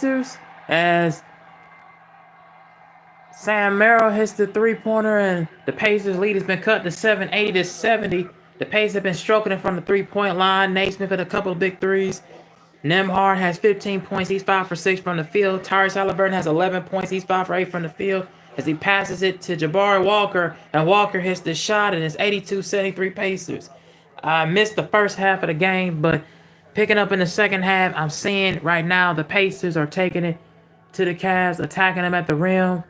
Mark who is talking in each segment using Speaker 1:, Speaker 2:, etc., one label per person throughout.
Speaker 1: Pacers as Sam Merrill hits the three-pointer, and the Pacers' lead has been cut to 80 to 70. The Pacers have been stroking it from the three-point line. Naismith hit a couple of big threes. Nembhard has 15 points. He's 5 for 6 from the field. Tyrese Halliburton has 11 points. He's 5 for 8 from the field as he passes it to Jabari Walker, and Walker hits the shot, and it's 82-73 Pacers. I missed the first half of the game, but picking up in the second half, I'm seeing right now the Pacers are taking it to the Cavs, attacking them at the rim,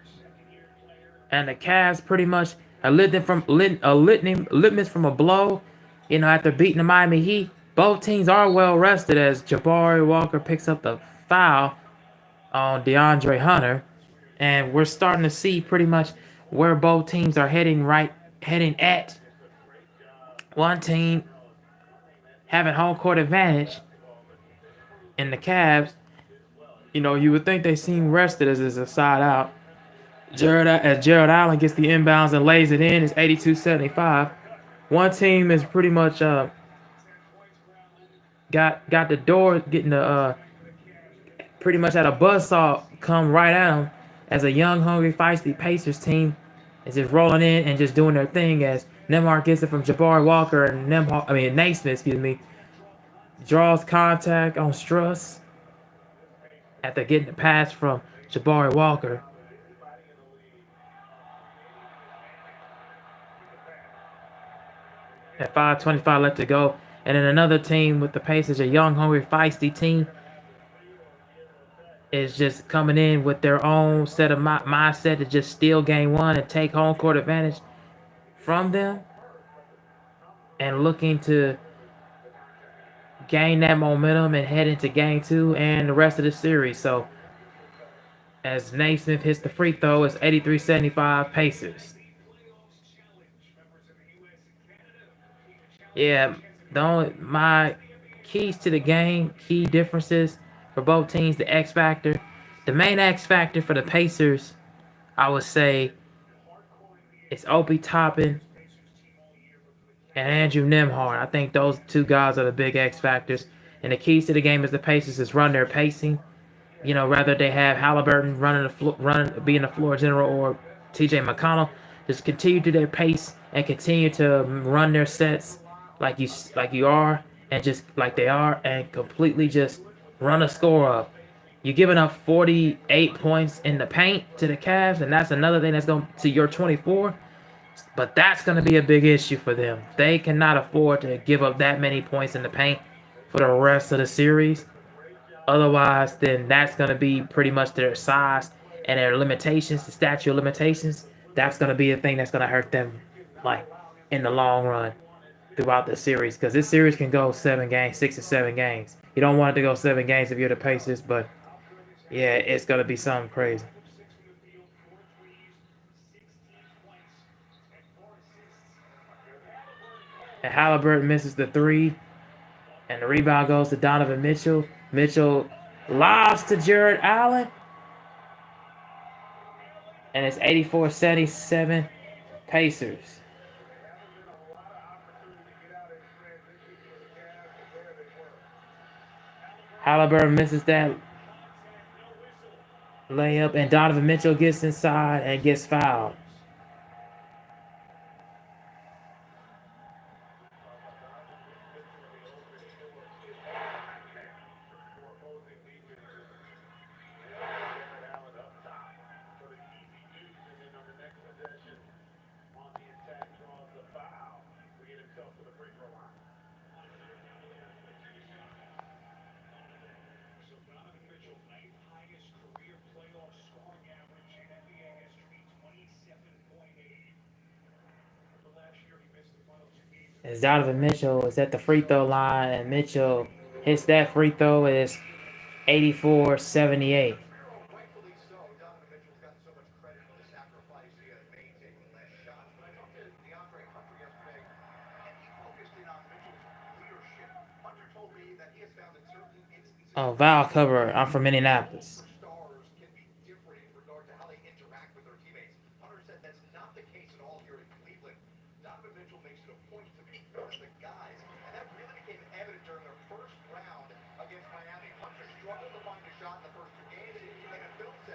Speaker 1: and the Cavs pretty much are litmus from a blow. You know, after beating the Miami Heat, both teams are well rested as Jabari Walker picks up the foul on DeAndre Hunter, and we're starting to see pretty much where both teams are heading at. One team having home court advantage in the Cavs. You know, you would think they seem rested as it's a side out. Jared Allen gets the inbounds and lays it in. It's 82-75. One team is pretty much got the door getting the pretty much had a buzzsaw come right at them as a young, hungry, feisty Pacers team is just rolling in and just doing their thing as Nembhard gets it from Jabari Walker and Naismith, draws contact on Struss after getting the pass from Jabari Walker. At 5:25 left to go. And then another team with the Pacers, a young, hungry, feisty team, is just coming in with their own set of mindset to just steal game one and take home court advantage from them and looking to gain that momentum and head into game two and the rest of the series. So as Naismith hits the free throw, it's 83-75 Pacers. Yeah, my keys to the game, key differences for both teams, the X factor. The main X factor for the Pacers, I would say, it's Obi Toppin and Andrew Nembhard. I think those two guys are the big X factors. And the keys to the game is the Pacers is run their pacing. You know, rather they have Halliburton being the floor general or T.J. McConnell, just continue to their pace and continue to run their sets like you are and just like they are and completely just run a score up. You're giving up 48 points in the paint to the Cavs, and that's another thing that's going to your 24. But that's going to be a big issue for them. They cannot afford to give up that many points in the paint for the rest of the series. Otherwise, then that's going to be pretty much their size and their limitations, the statute of limitations. That's going to be a thing that's going to hurt them, like, in the long run throughout the series. Because this series can go 7 games, 6 or 7 games. You don't want it to go 7 games if you're the Pacers, but, yeah, it's going to be something crazy. And Halliburton misses the 3. And the rebound goes to Donovan Mitchell. Mitchell lobs to Jared Allen. And it's 84-77 Pacers. Halliburton misses that layup, and Donovan Mitchell gets inside and gets fouled. As Donovan Mitchell is at the free throw line, and Mitchell hits that free throw, it's 84-78. Oh, Val cover. I'm from Indianapolis.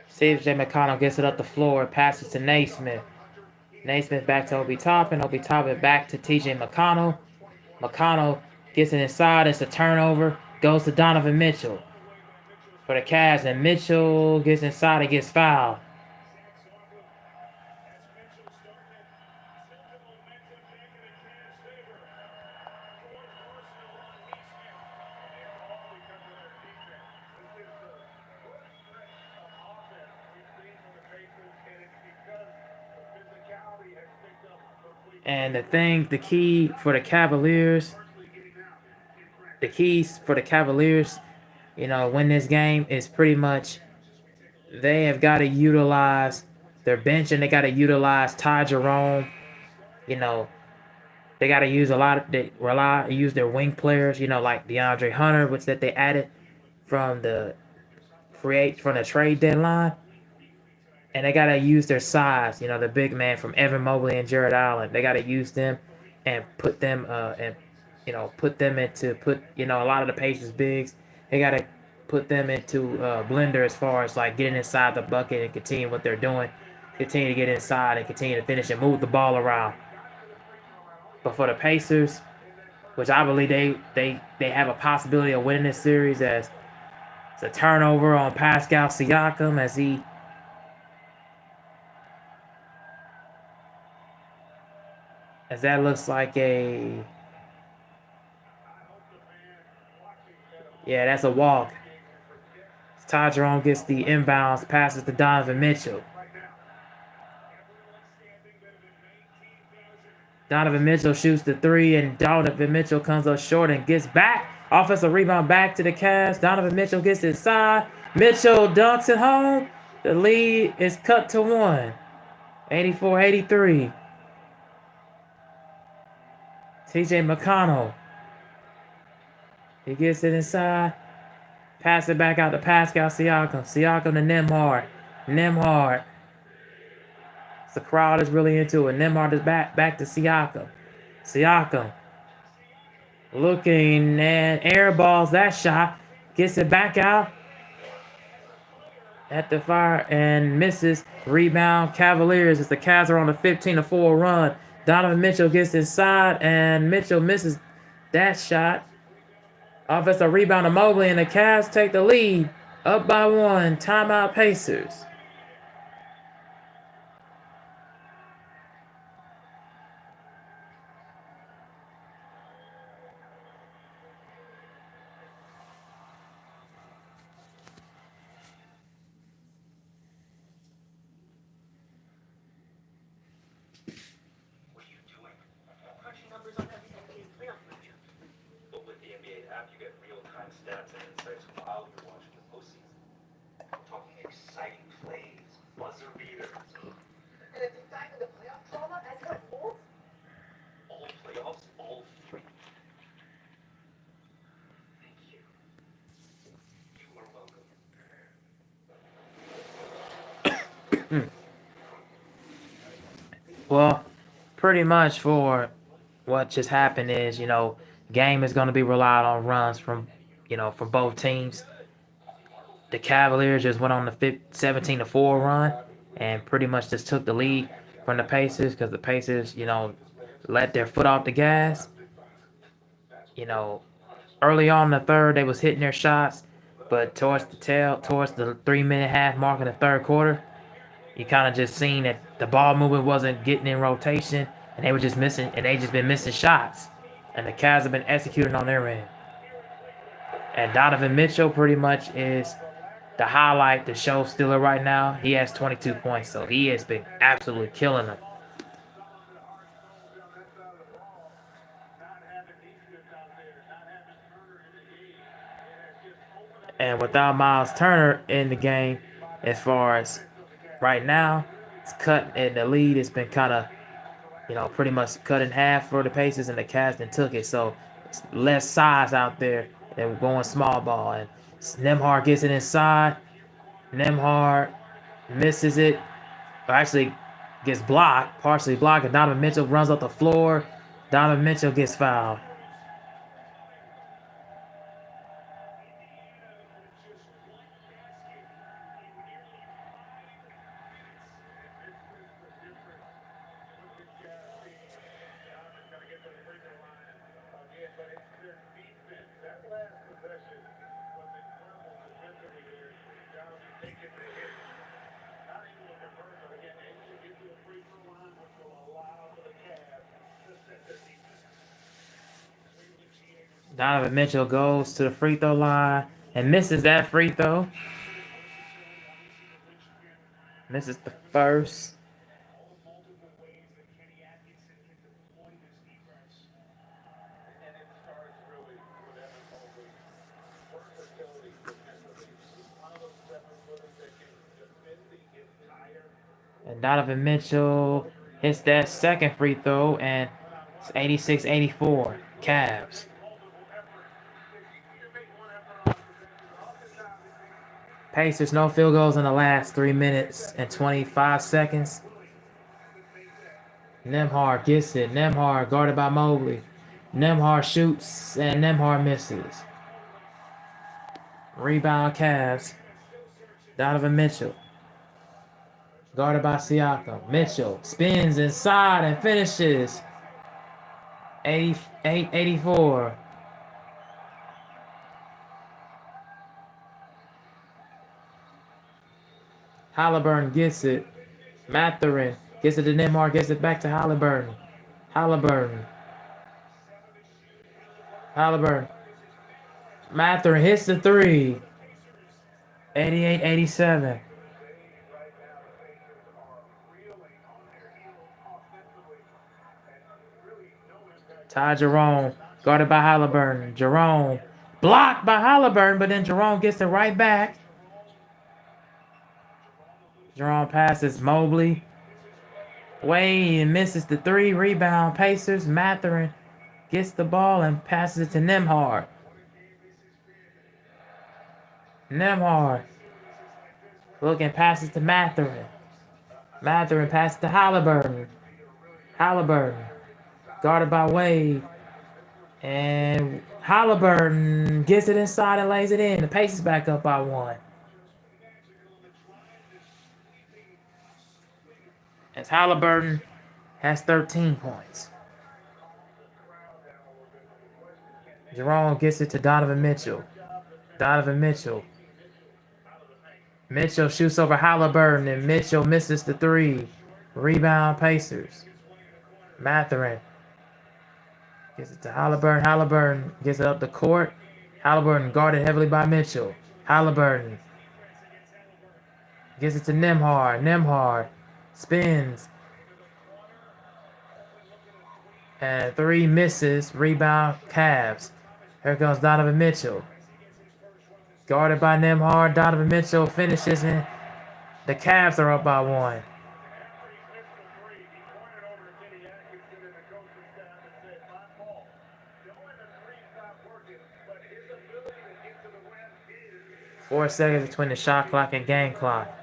Speaker 1: CJ McConnell gets it up the floor, passes to Naismith. Naismith back to Obi Toppin. Obi Toppin back to TJ McConnell. McConnell gets it inside. It's a turnover. Goes to Donovan Mitchell for the Cavs, and Mitchell gets inside and gets fouled. And the key for the Cavaliers, the keys for the Cavaliers, win this game is pretty much they have got to utilize their bench and they got to utilize Ty Jerome. You know, they got to use use their wing players. Like DeAndre Hunter, which that they added from the from the trade deadline, and they gotta use their size. The big man from Evan Mobley and Jared Allen. They gotta use them and put them put them into a lot of the Pacers bigs. They gotta put them into blender as far as like getting inside the bucket and continue what they're doing. Continue to get inside and continue to finish and move the ball around. But for the Pacers, which I believe they have a possibility of winning this series, as it's a turnover on Pascal Siakam as that looks like that's a walk. Ty Jerome gets the inbounds, passes to Donovan Mitchell. Donovan Mitchell shoots the three, and Donovan Mitchell comes up short and gets back. Offensive rebound back to the Cavs. Donovan Mitchell gets inside. Mitchell dunks it home. The lead is cut to 1. 84-83. TJ McConnell. He gets it inside. Pass it back out to Pascal Siakam. Siakam to Nembhard. Nembhard. The crowd is really into it. Nembhard is back to Siakam. Siakam looking and airballs that shot. Gets it back out at the fire and misses. Rebound Cavaliers as the Cavs are on a 15-4 run. Donovan Mitchell gets inside and Mitchell misses that shot. Offensive rebound to Mobley and the Cavs take the lead. Up by 1. Timeout Pacers. Well, pretty much for what just happened is, game is going to be relied on runs from both teams. The Cavaliers just went on the 17-4 run and pretty much just took the lead from the Pacers because the Pacers, let their foot off the gas. Early on in the third, they was hitting their shots, but towards the 3-minute half mark in the third quarter, you kind of just seen that the ball movement wasn't getting in rotation, and they were just missing, and they just been missing shots, and the Cavs have been executing on their end. And Donovan Mitchell pretty much is the highlight, the show stealer right now. He has 22 points, so he has been absolutely killing them. And without Miles Turner in the game, as far as right now, it's cut, and the lead has been kind of, pretty much cut in half for the Pacers, and the Cavs then took it. So it's less size out there. They're going small ball, and Nembhard gets it inside. Nembhard misses it, or actually gets blocked, partially blocked, and Donovan Mitchell runs up the floor. Donovan Mitchell gets fouled. Donovan Mitchell goes to the free throw line and misses that free throw. Misses the first. And Donovan Mitchell hits that second free throw, and it's 86-84. Cavs. Pacers, no field goals in the last 3 minutes and 25 seconds. Nembhard gets it. Nembhard guarded by Mobley. Nembhard shoots, and Nembhard misses. Rebound Cavs. Donovan Mitchell. Guarded by Siakam. Mitchell spins inside and finishes. 88-84. Halliburton gets it. Mathurin gets it to Nembhard, gets it back to Halliburton. Halliburton. Mathurin hits the three. 88-87. Ty Jerome, guarded by Halliburton. Jerome, blocked by Halliburton, but then Jerome gets it right back. Jerome passes Mobley. Wade misses the three. Rebound Pacers. Mathurin gets the ball and passes it to Nembhard. Nembhard looking, passes to Mathurin. Mathurin passes to Halliburton. Halliburton guarded by Wade. And Halliburton gets it inside and lays it in. The Pacers back up by 1. As Halliburton has 13 points. Jerome gets it to Donovan Mitchell. Donovan Mitchell. Mitchell shoots over Halliburton, and Mitchell misses the three. Rebound Pacers. Mathurin gets it to Halliburton. Halliburton gets it up the court. Halliburton guarded heavily by Mitchell. Halliburton gets it to Nembhard. Nembhard spins. And three misses. Rebound Cavs. Here comes Donovan Mitchell. Guarded by Nembhard. Donovan Mitchell finishes, and the Cavs are up by 1. Four seconds between the shot clock and game clock.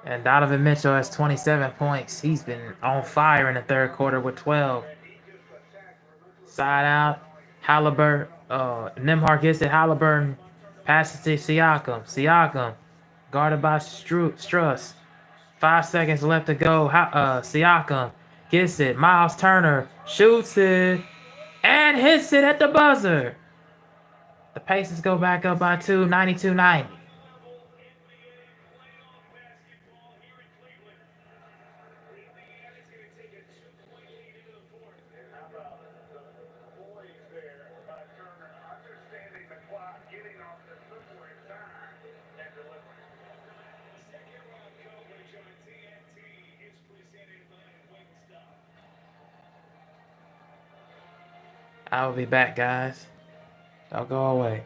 Speaker 1: And Donovan Mitchell has 27 points. He's been on fire in the third quarter with 12. Side out. Halliburton. Nembhard gets it. Halliburton passes to Siakam. Siakam guarded by Struss. 5 seconds left to go. Siakam gets it. Miles Turner shoots it and hits it at the buzzer. The Pacers go back up by 2, 92-90. I will be back, guys. Don't go away.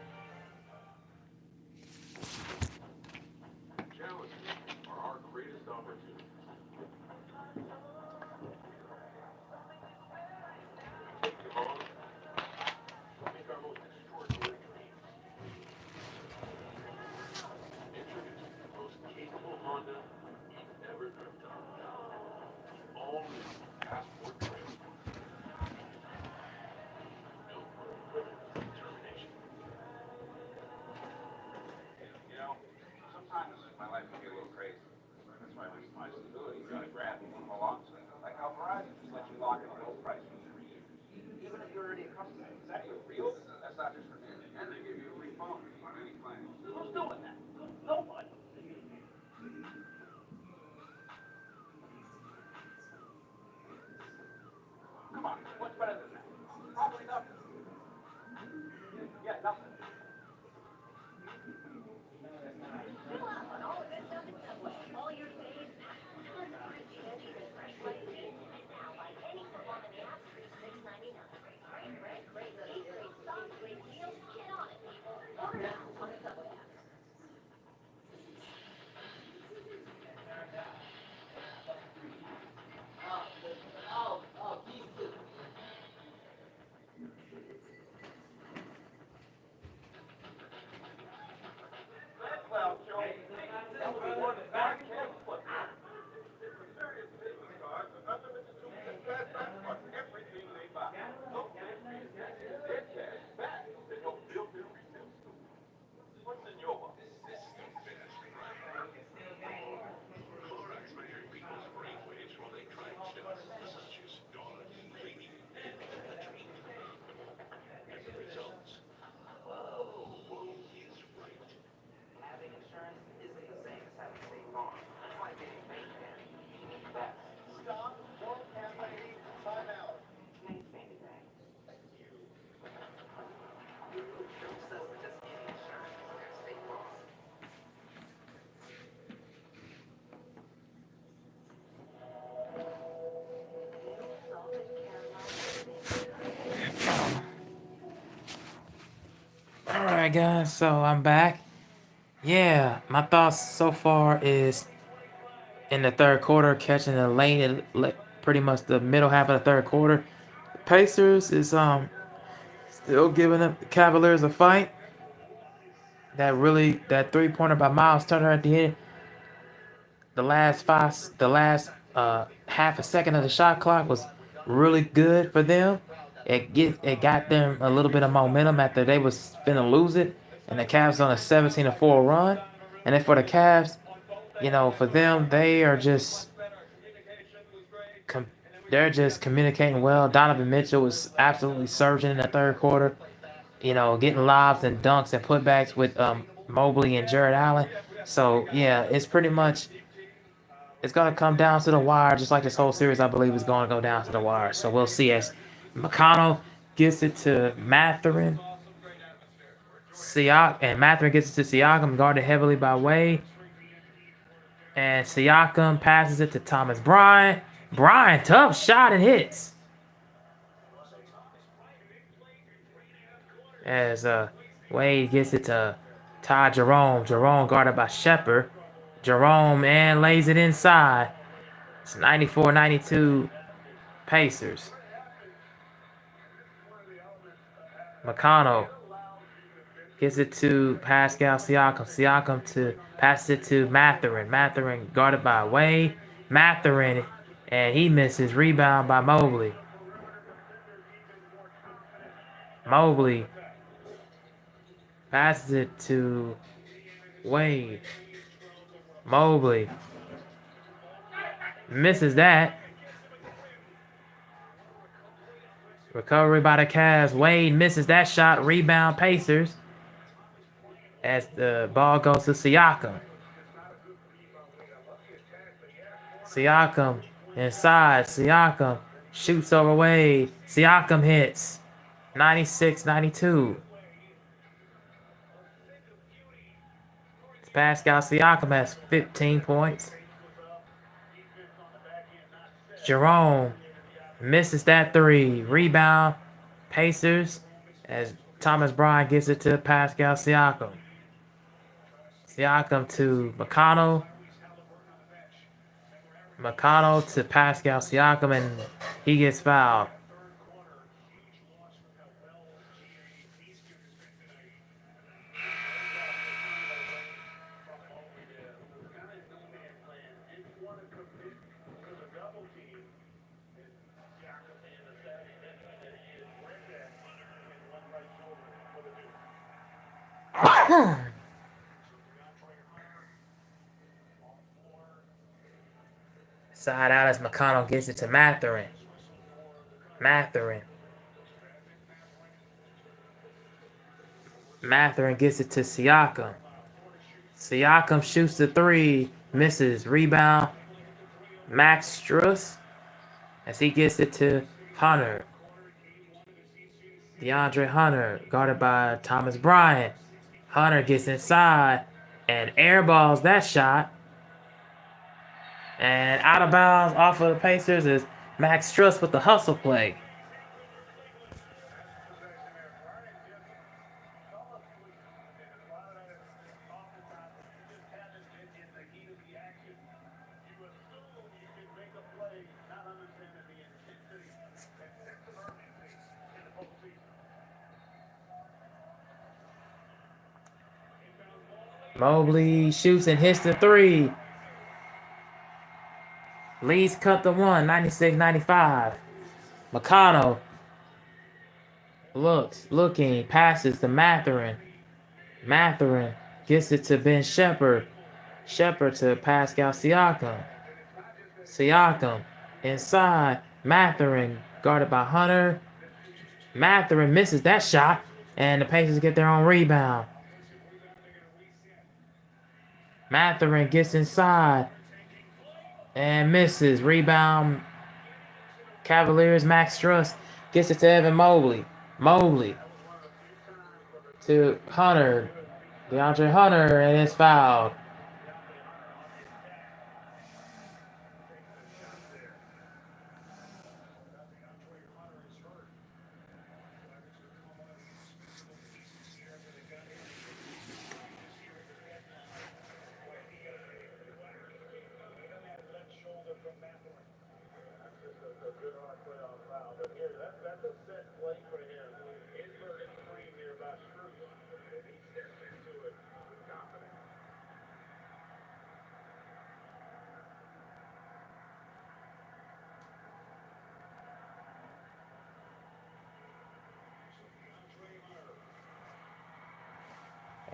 Speaker 1: right, guys. So I'm back. Yeah, my thoughts so far is in the third quarter, catching the lane, pretty much the middle half of the third quarter. Pacers is still giving up the Cavaliers a fight. That 3-pointer by Miles Turner at the end, the last half a second of the shot clock was really good for them. It got them a little bit of momentum after they was finna lose it, and the Cavs on a 17-4 run. And then for the Cavs, for them, com- they're just communicating well. Donovan Mitchell was absolutely surging in the third quarter. Getting lobs and dunks and putbacks with Mobley and Jared Allen. So yeah, it's gonna come down to the wire, just like this whole series. I believe is going to go down to the wire. So we'll see as McConnell gets it to Mathurin. Mathurin gets it to Siakam, guarded heavily by Wade. And Siakam passes it to Thomas Bryant. Bryant, tough shot and hits. As Wade gets it to Ty Jerome. Jerome guarded by Shepard. Jerome and lays it inside. It's 94-92 Pacers. McConnell gets it to Pascal Siakam. Siakam to pass it to Mathurin. Mathurin guarded by Wade. Mathurin, and he misses. Rebound by Mobley. Mobley passes it to Wade. Mobley misses that. Recovery by the Cavs. Wade misses that shot. Rebound Pacers. As the ball goes to Siakam. Siakam inside. Siakam shoots over Wade. Siakam hits. 96-92. Pascal Siakam has 15 points. Jerome misses that three. Rebound Pacers as Thomas Bryant gets it to Pascal Siakam. Siakam to McConnell. McConnell to Pascal Siakam, and he gets fouled. Side out as McConnell gets it to Mathurin. Mathurin gets it to Siakam. Siakam shoots the three, misses. Rebound Max Strus as he gets it to Hunter. DeAndre Hunter, guarded by Thomas Bryant. Hunter gets inside and airballs that shot. And out of bounds off of the Pacers is Max Strus with the hustle play. Mobley shoots and hits the three. Lee's cut the one, 96-95. McConnell looking, passes to Mathurin. Mathurin gets it to Ben Shepard. Shepard to Pascal Siakam. Siakam inside. Mathurin guarded by Hunter. Mathurin misses that shot, and the Pacers get their own rebound. Mathurin gets inside and misses. Rebound Cavaliers. Max Strus gets it to Evan Mobley. Mobley to Hunter. DeAndre Hunter, and it's fouled.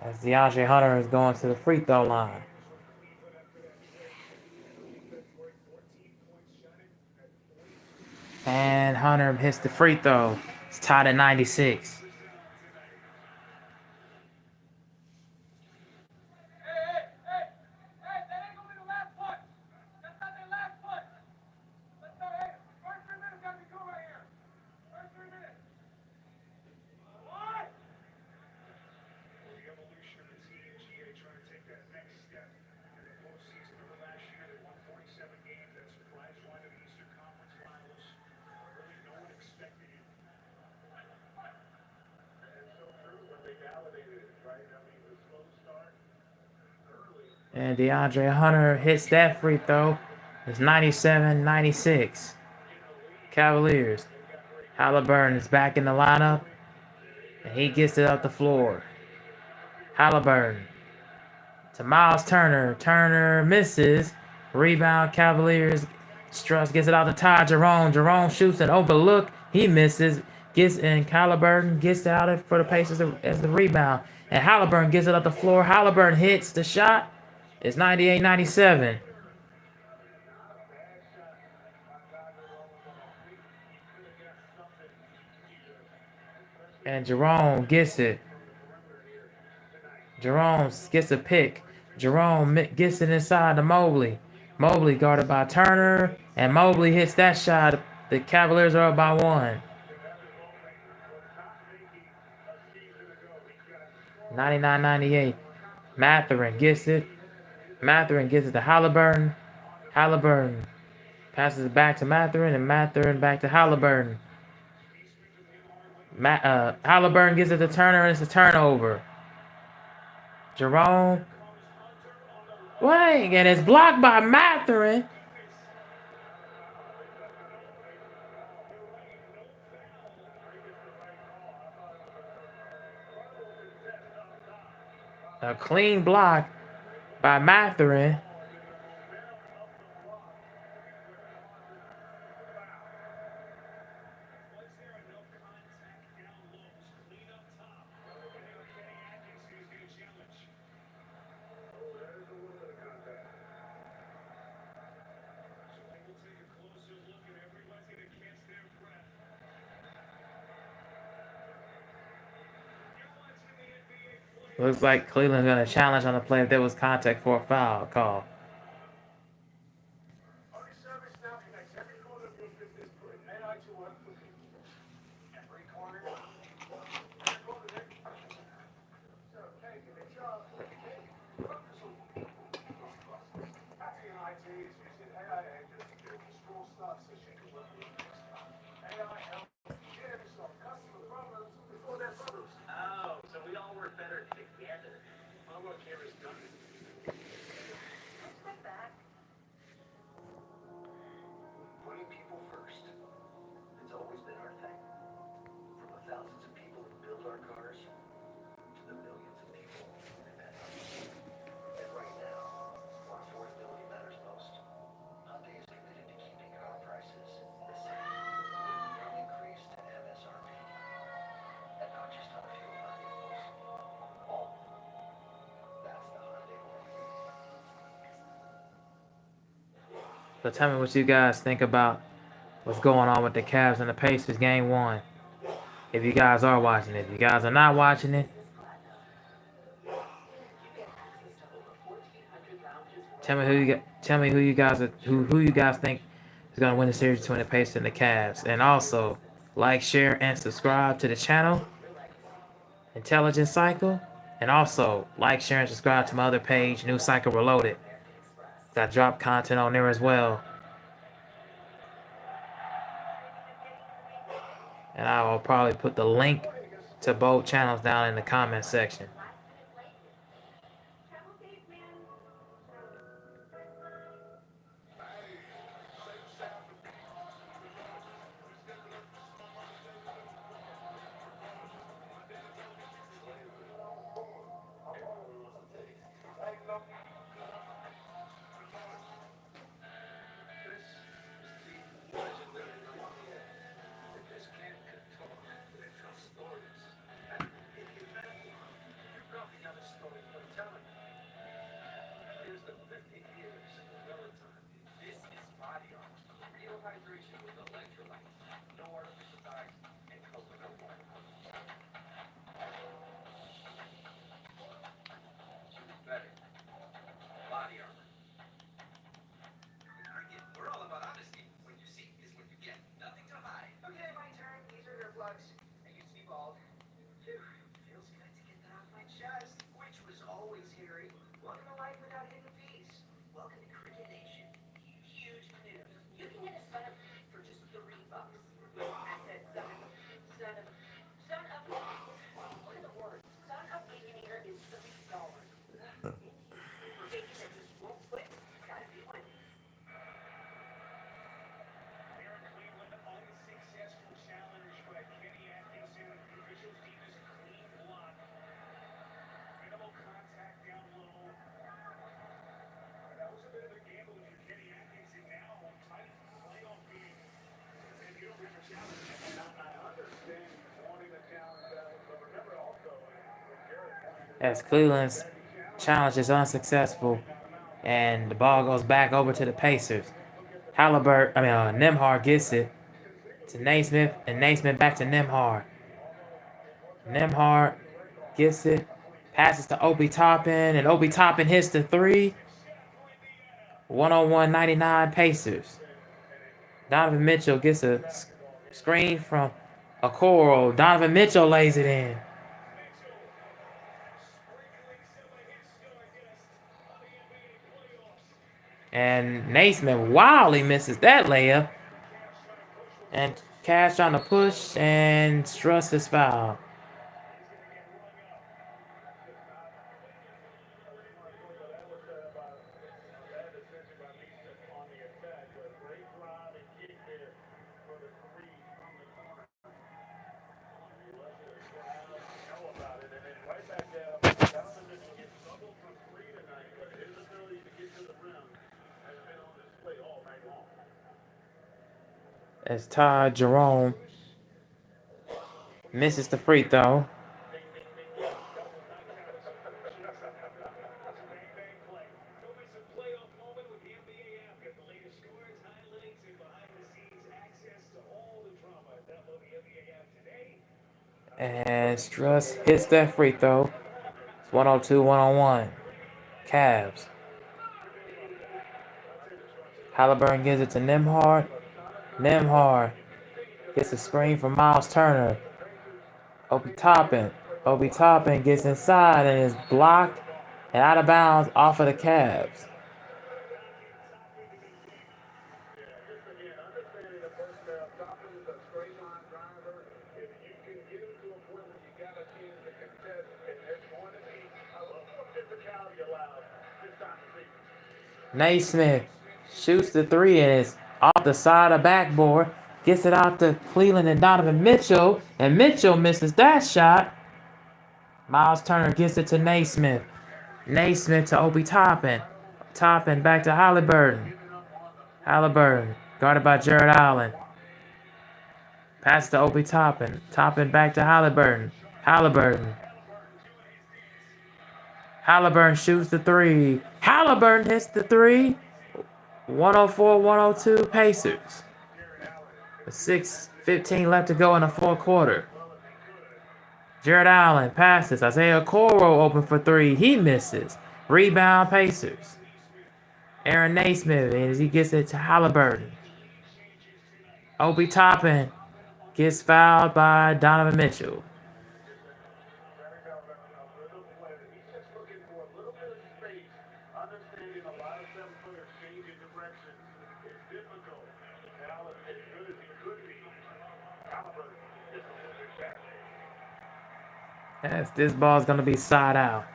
Speaker 1: As DeAndre Hunter is going to the free throw line. And Hunter hits the free throw. It's tied at 96. And DeAndre Hunter hits that free throw. It's 97-96. Cavaliers. Halliburton is back in the lineup. And he gets it up the floor. Halliburton to Miles Turner. Turner misses. Rebound Cavaliers. Struss gets it out to Ty Jerome. Jerome shoots an overlook. He misses. Gets in. Halliburton gets out for the Pacers as the rebound. And Halliburton gets it up the floor. Halliburton hits the shot. It's 98-97. And Jerome gets it. Jerome gets a pick. Jerome gets it inside to Mobley. Mobley guarded by Turner. And Mobley hits that shot. The Cavaliers are up by one. 99-98. Mathurin gets it. Mathurin gets it to Halliburton. Halliburton passes it back to Mathurin. And Mathurin back to Halliburton. Halliburton gives it to Turner. And it's a turnover. Jerome. Wang. And it's blocked by Mathurin. A clean block by Mathurin. Looks like Cleveland's going to challenge on the play if there was contact for a foul call. So tell me what you guys think about what's going on with the Cavs and the Pacers game one. If you guys are watching it. If you guys are not watching it, tell me who you guys think is gonna win the series between the Pacers and the Cavs. And also like, share, and subscribe to the channel, Intelligent Cycle. And also like, share, and subscribe to my other page, New Cycle Reloaded. I drop content on there as well. And I will probably put the link to both channels down in the comment section. As Cleveland's challenge is unsuccessful, and the ball goes back over to the Pacers. Nembhard gets it to Naismith, and Naismith back to Nembhard. Nembhard gets it, passes to Obi Toppin, and Obi Toppin hits the three. 101 99 Pacers. Donovan Mitchell gets a screen from Okoro. Donovan Mitchell lays it in. And Naismith wildly misses that layup. And Cash on the push, and Struss is fouled. As Todd Jerome misses the free throw. And Struss hits that free throw. It's 102-101. Cavs. Halliburton gives it to Nembhard. Nembhard gets a screen from Miles Turner. Obi Toppin. Obi Toppin gets inside and is blocked and out of bounds off of the Cavs. Naismith shoots the three and is off the side of backboard. Gets it out to Cleveland and Donovan Mitchell. And Mitchell misses that shot. Miles Turner gets it to Naismith. Naismith to Obi Toppin. Toppin back to Halliburton. Halliburton guarded by Jared Allen. Pass to Obi Toppin. Toppin back to Halliburton. Halliburton. Halliburton shoots the three. Halliburton hits the three. 104-102 Pacers. With 6:15 left to go in the fourth quarter. Jared Allen passes. Isaiah Okoro open for three. He misses. Rebound Pacers. Aaron Naismith as he gets it to Halliburton. Obi Toppin gets fouled by Donovan Mitchell. Yes, this ball is going to be side out.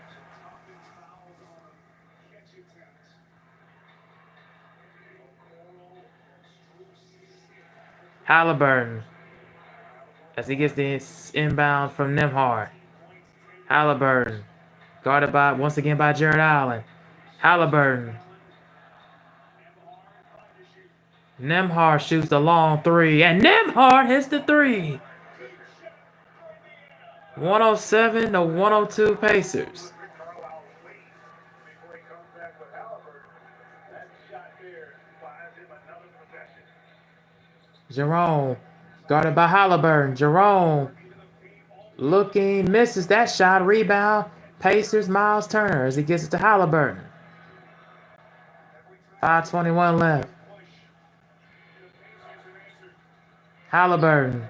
Speaker 1: Halliburton as he gets this inbound from Nembhard. Halliburton guarded by once again by Jared Allen. Halliburton. Nembhard shoots the long three, and Nembhard hits the three. 107-102 Pacers. Jerome, guarded by Halliburton. Jerome, looking, misses that shot. Rebound, Pacers, Miles Turner as he gets it to Halliburton. 5:21 left. Halliburton.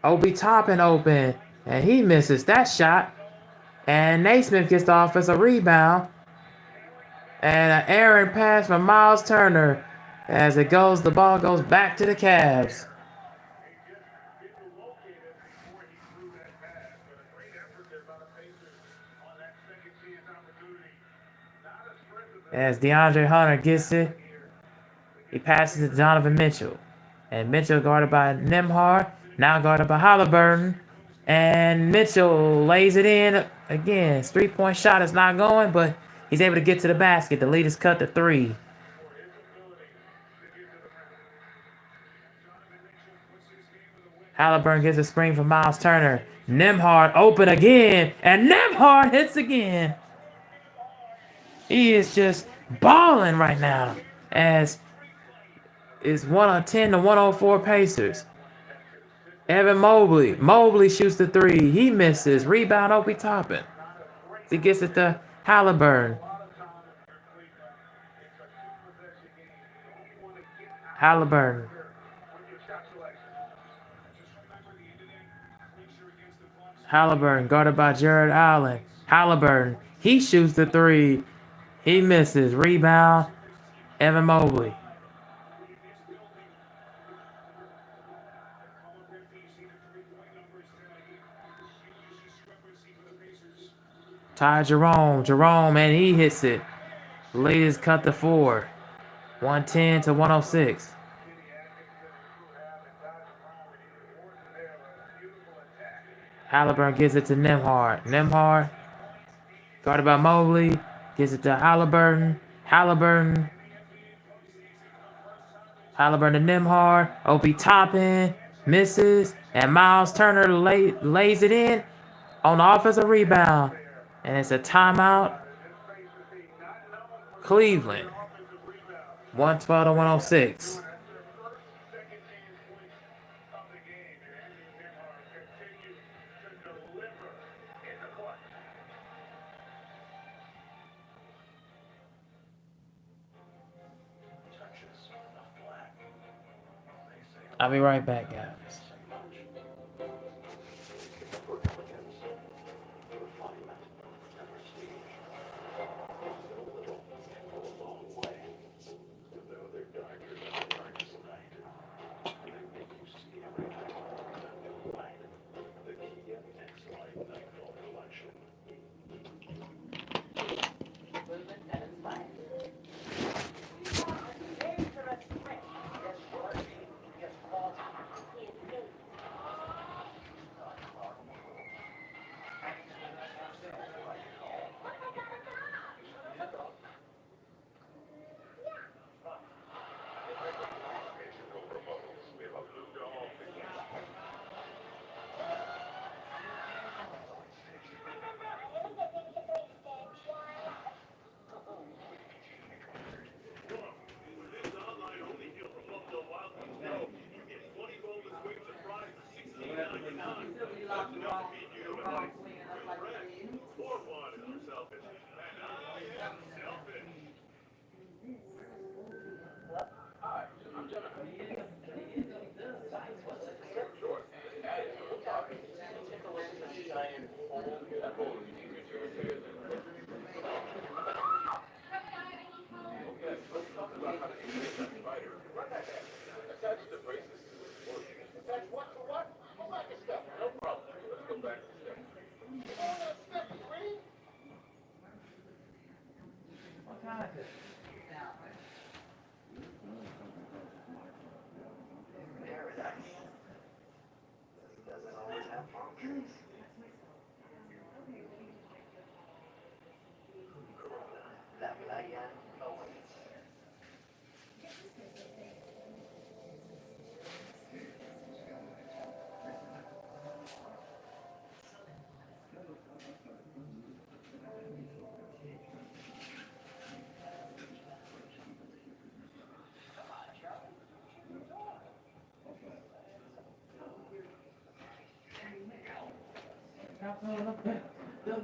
Speaker 1: Obi Toppin open, and he misses that shot. And Naismith gets the offensive rebound. And an errant pass from Miles Turner. As it goes, the ball goes back to the Cavs. As DeAndre Hunter gets it, he passes it to Donovan Mitchell. And Mitchell guarded by Nembhard, now guarded by Halliburton. And Mitchell lays it in again. His three-point shot is not going, but he's able to get to the basket. The lead is cut to 3. Halliburton gets a screen from Miles Turner. Nembhard open again, and Nembhard hits again. He is just balling right now, as it's 110 to 104 Pacers. Evan Mobley. Mobley shoots the 3. He misses. Rebound, Obi Toppin. He gets it to Halliburton. Halliburton. Halliburton guarded by Jared Allen. Halliburton. He shoots the 3. He misses. Rebound, Evan Mobley. Ty Jerome, and he hits it. The lead is cut to 4. 110 to 106. Halliburton gives it to Nembhard. Nembhard, guarded by Mobley, gives it to Halliburton. Halliburton to Nembhard. Obi Toppin misses, and Miles Turner lays it in on the offensive rebound. And it's a timeout. Cleveland. 112 to 106. I'll be right back, guys.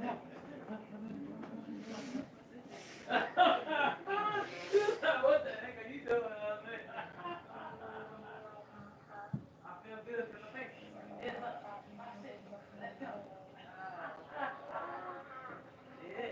Speaker 1: What the heck are you doing out there? I feel good for the Pacers. Yeah, look. Let's go. Yeah.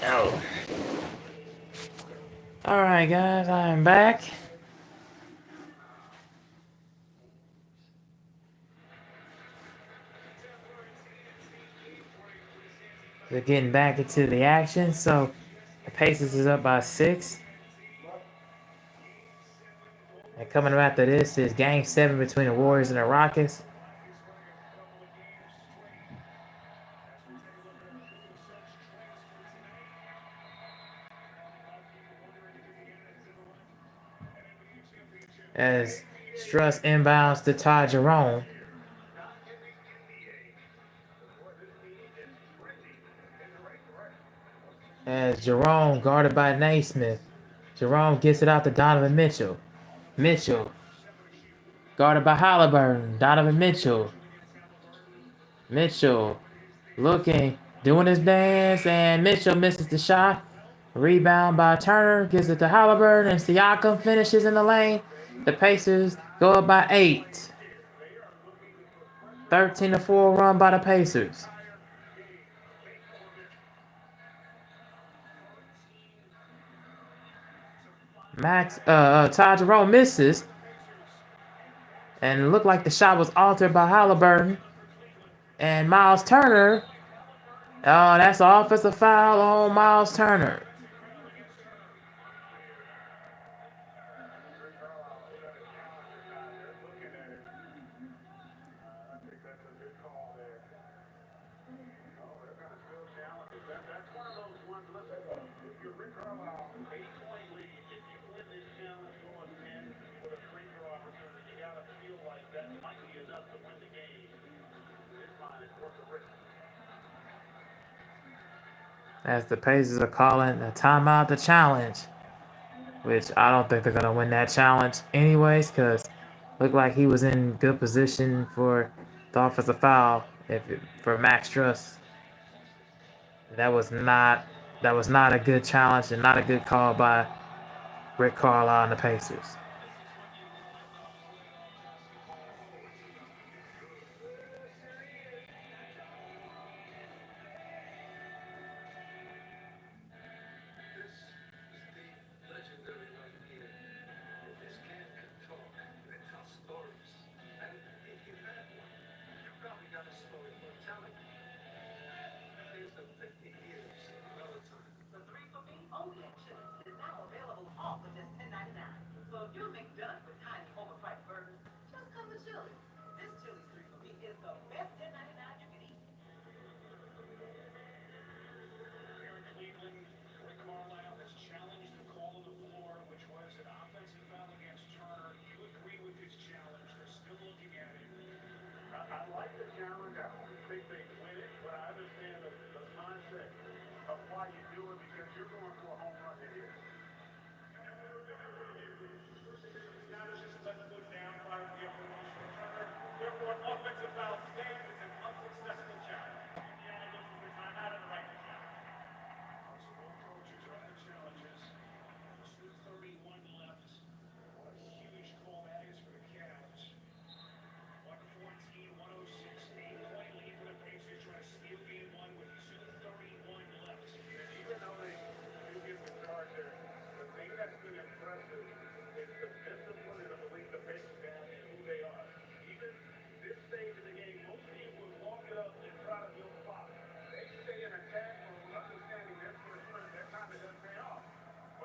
Speaker 1: Oh. All right, guys, I am back. We're getting back into the action. So the Pacers is up by 6. And coming up after this is Game 7 between the Warriors and the Rockets. As Struss inbounds to Ty Jerome. As Jerome guarded by Naismith. Jerome gets it out to Donovan Mitchell. Mitchell guarded by Halliburton. Donovan Mitchell. Mitchell looking, doing his dance, and Mitchell misses the shot. Rebound by Turner, gives it to Halliburton, and Siakam finishes in the lane. The Pacers go up by 8. 13-4 run by the Pacers. Ty Jerome misses, and it looked like the shot was altered by Halliburton. And Miles Turner, oh, that's an offensive foul on Miles Turner. As the Pacers are calling a timeout, the challenge, which I don't think they're going to win that challenge anyways, because looked like he was in good position for the offensive foul for Max Struss. That was not a good challenge and not a good call by Rick Carlisle and the Pacers.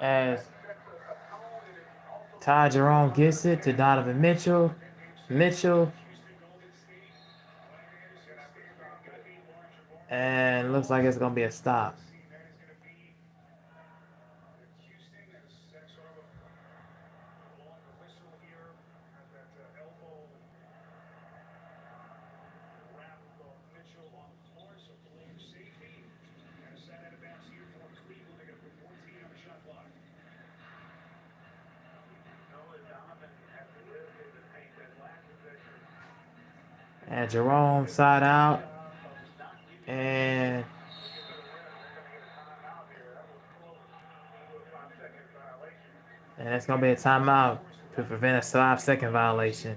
Speaker 1: As Ty Jerome gets it to Donovan Mitchell. Mitchell. And looks like it's going to be a stop. And Jerome side out. And it's going to be a timeout to prevent a 5-second violation.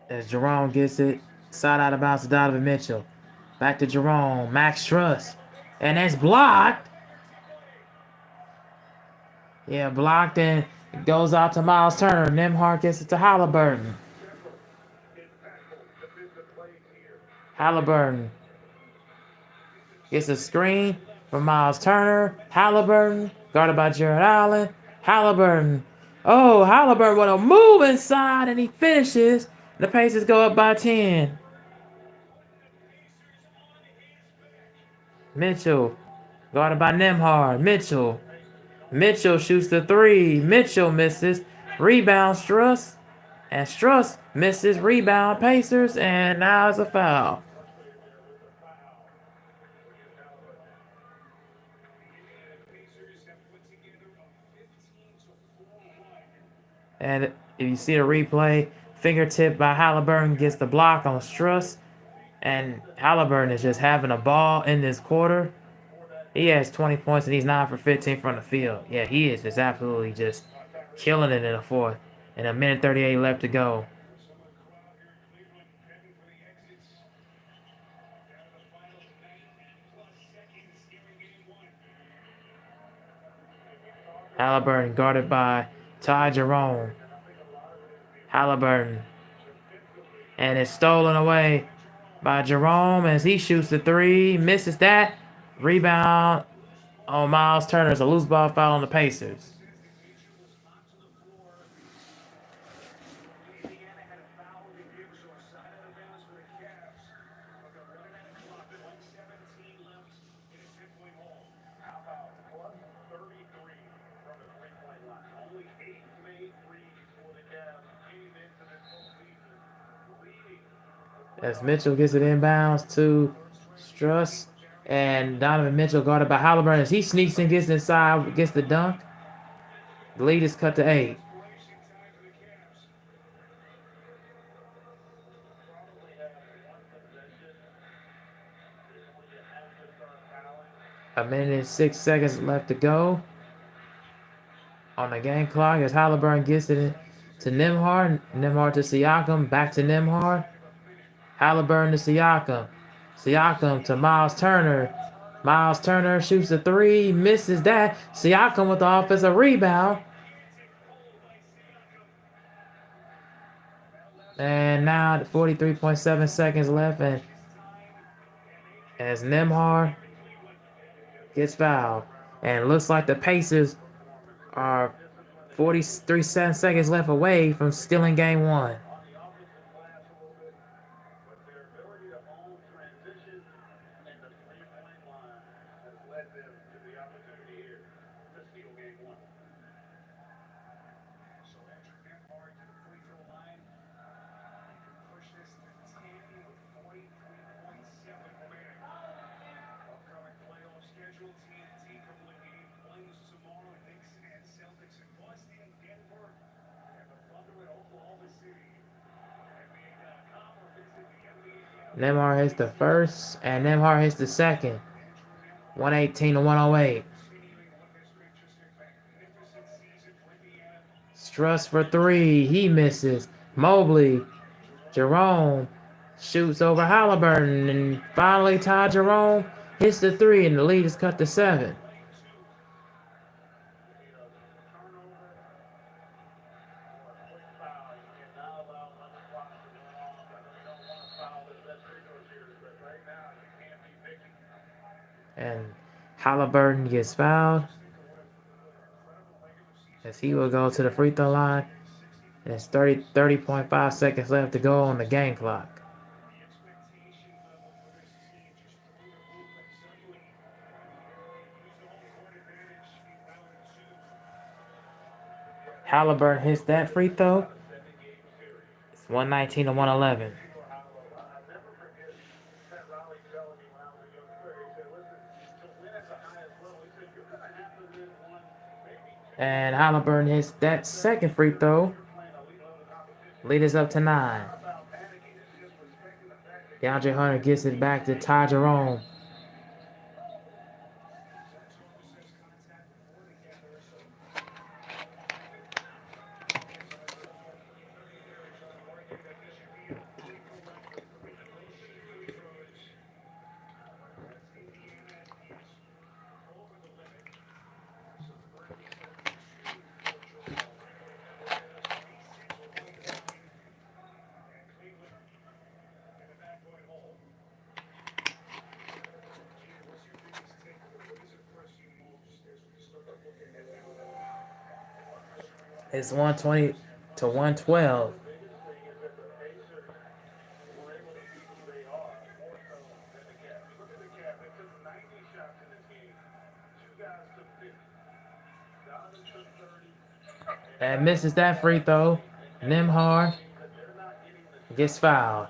Speaker 1: As Jerome gets it, side out of bounds to Donovan Mitchell. Back to Jerome, Max Truss. And it's blocked. Yeah, blocked, and it goes out to Miles Turner. Nembhard gets it to Halliburton. Halliburton gets a screen from Miles Turner. Halliburton, guarded by Jared Allen. Halliburton. Oh, Halliburton with a move inside, and he finishes. The Pacers go up by 10. Mitchell, guarded by Nembhard. Mitchell shoots the three. Mitchell misses. Rebound Struss. And Struss misses. Rebound Pacers. And now it's a foul. And if you see the replay, fingertip by Halliburton gets the block on Struss. And Halliburton is just having a ball in this quarter. He has 20 points and he's 9 for 15 from the field. Yeah, he is just absolutely just killing it in the fourth. And a minute 38 left to go. Halliburton guarded by Ty Jerome. Halliburton. And it's stolen away by Jerome as he shoots the three. Misses that. Rebound on Miles Turner. It's a loose ball foul on the Pacers. As Mitchell gets it inbounds to Struss. And Donovan Mitchell guarded by Halliburton as he sneaks in, gets inside, gets the dunk. The lead is cut to 8. A minute and 6 seconds left to go on the game clock as Halliburton gets it to Nembhard. Nembhard to Siakam. Back to Nembhard. Halliburton to Siakam. Siakam to Miles Turner. Miles Turner shoots the three. Misses that. Siakam with the offensive rebound. And now 43.7 seconds left. And as Nembhard gets fouled. And it looks like the Pacers are 43 seconds left away from stealing game one. Nemhard hits the first, and Nemhard hits the second. 118 to 108. Struss for three. He misses. Mobley. Jerome shoots over Halliburton, and finally Ty Jerome hits the three, and the lead is cut to 7. And Halliburton gets fouled as he will go to the free throw line. And it's 30.5 seconds left to go on the game clock. Halliburton hits that free throw. It's 119 to 111. And Halliburton hits that second free throw. Lead is up to 9. DeAndre Hunter gets it back to Ty Jerome. It's 120 to 112. And misses that free throw. Nemhard gets fouled.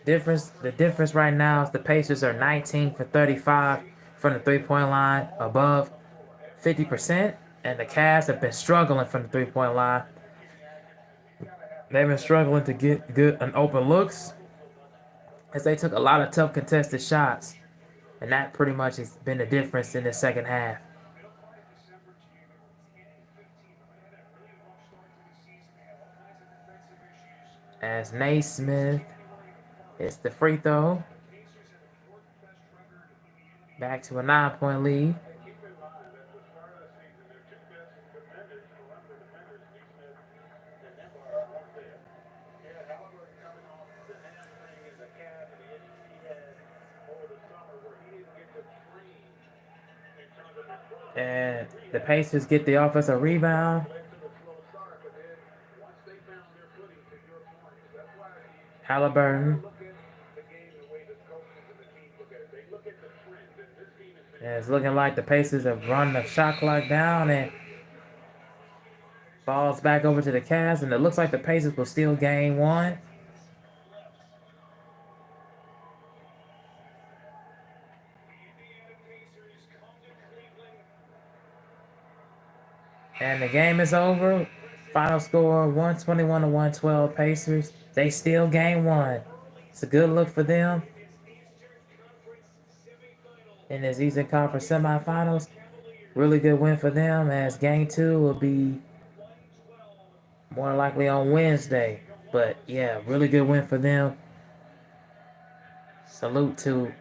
Speaker 1: The difference right now is the Pacers are 19 for 35 from the three-point line, above 50%, and the Cavs have been struggling from the three-point line. They've been struggling to get good and open looks as they took a lot of tough contested shots, and that pretty much has been the difference in the second half. As Naismith hits the free throw, back to a 9-point lead. And the Pacers get the offensive rebound. Halliburton. And it's looking like the Pacers have run the shot clock down, and falls back over to the Cavs, and it looks like the Pacers will steal game 1. And the game is over. Final score 121 to 112 Pacers. They steal game 1. It's a good look for them in this Eastern Conference semifinals. Really good win for them, as game 2 will be more likely on Wednesday. But yeah, really good win for them. Salute to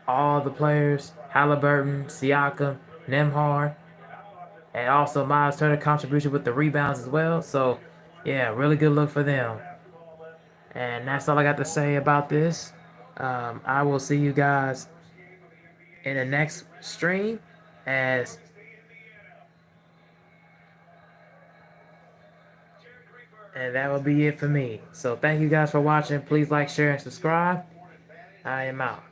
Speaker 1: all the players, Halliburton, Siakam, Nemhard, and also Miles Turner contribution with the rebounds as well. So yeah, really good look for them. And that's all I got to say about this. I will see you guys in the next stream, as and that will be it for me. So thank you guys for watching. Please like, share, and subscribe. I am out.